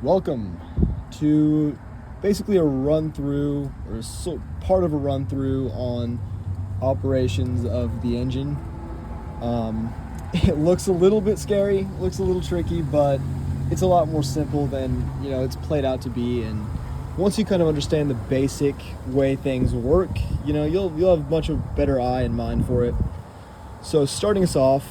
Welcome to basically a run through, or part of a run through on operations of the engine. It looks a little bit scary, looks a little tricky, but it's a lot more simple than it's played out to be. And once you kind of understand the basic way things work, you'll have much of a better eye and mind for it. So starting us off,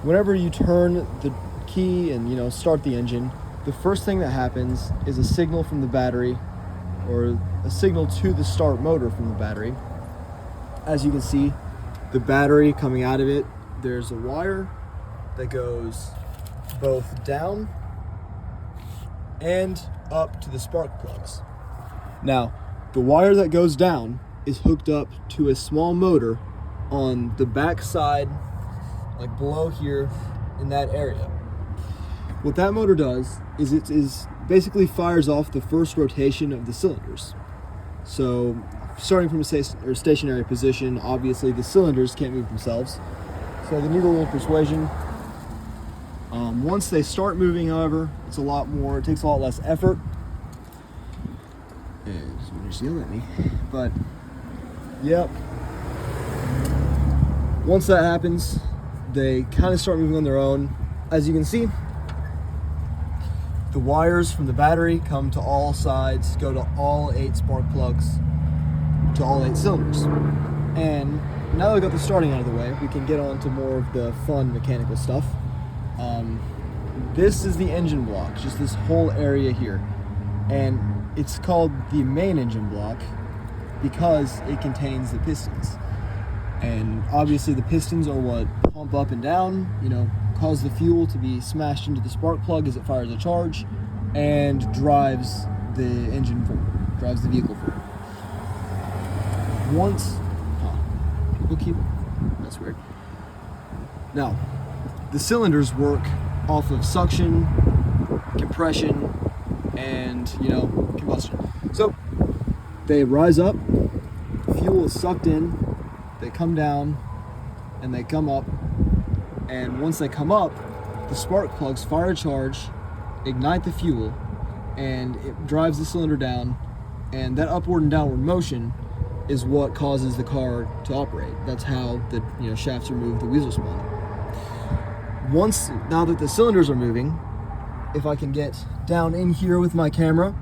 whenever you turn the key and start the engine, the first thing that happens is a signal from the battery, or a signal to the start motor from the battery. As you can see, the battery coming out of it, there's a wire that goes both down and up to the spark plugs. Now, the wire that goes down is hooked up to a small motor on the back side, like below here in that area. What that motor does is it basically fires off the first rotation of the cylinders. So starting from a stationary position, obviously the cylinders can't move themselves. So the needle wheel persuasion, once they start moving, however, it takes a lot less effort. And someone just yelled at me. But, yep. Once that happens, they kind of start moving on their own. As you can see, the wires from the battery come to all sides, go to all 8 spark plugs, to all 8 cylinders. And now that we've got the starting out of the way, we can get on to more of the fun mechanical stuff. This is the engine block, just this whole area here. And it's called the main engine block because it contains the pistons. And obviously the pistons are what pump up and down, cause the fuel to be smashed into the spark plug as it fires a charge and drives the engine forward, drives the vehicle forward. That's weird. Now, the cylinders work off of suction, compression, and, combustion. So, they rise up, fuel is sucked in, they come down, and they come up. And once they come up, the spark plugs fire a charge, ignite the fuel, and it drives the cylinder down. And that upward and downward motion is what causes the car to operate. That's how the shafts are moved, the wheels are spun. Now that the cylinders are moving, if I can get down in here with my camera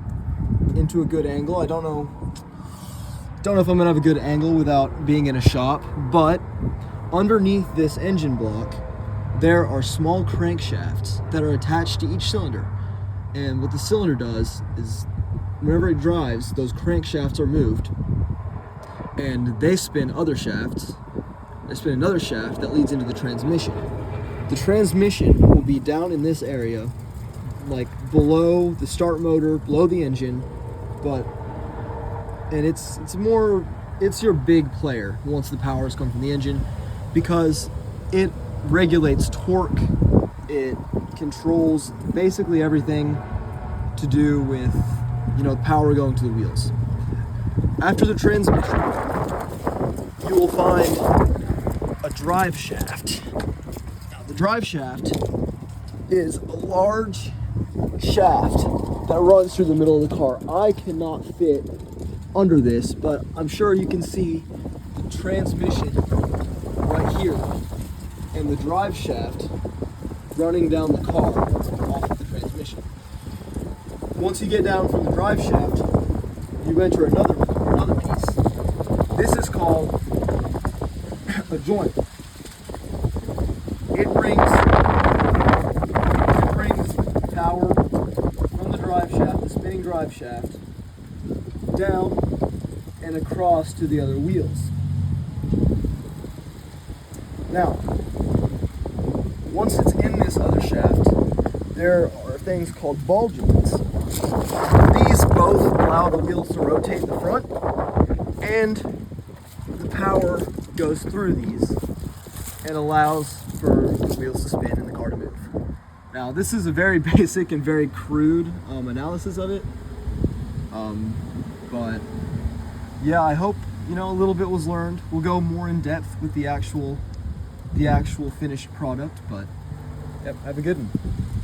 into a good angle, I don't know if I'm gonna have a good angle without being in a shop, but underneath this engine block, there are small crankshafts that are attached to each cylinder. And what the cylinder does is, whenever it drives, those crankshafts are moved, and they spin other shafts. They spin another shaft that leads into the transmission. The transmission will be down in this area, like below the start motor, below the engine, and it's your big player once the power has come from the engine, because it regulates torque, it controls basically everything to do with power going to the wheels. After the transmission, you will find a drive shaft. Now, the drive shaft is a large shaft that runs through the middle of the car. I cannot fit under this, but I'm sure you can see the transmission right here and the drive shaft running down the car off of the transmission. Once you get down from the drive shaft, you enter another piece. This is called a joint. It brings power from the drive shaft, the spinning drive shaft, down and across to the other wheels. Now, once it's in this other shaft, there are things called ball joints. These both allow the wheels to rotate in the front, and the power goes through these and allows for the wheels to spin and the car to move. Now, this is a very basic and very crude analysis of it, but yeah, I hope a little bit was learned. We'll go more in depth with the actual finished product, but yep, have a good one.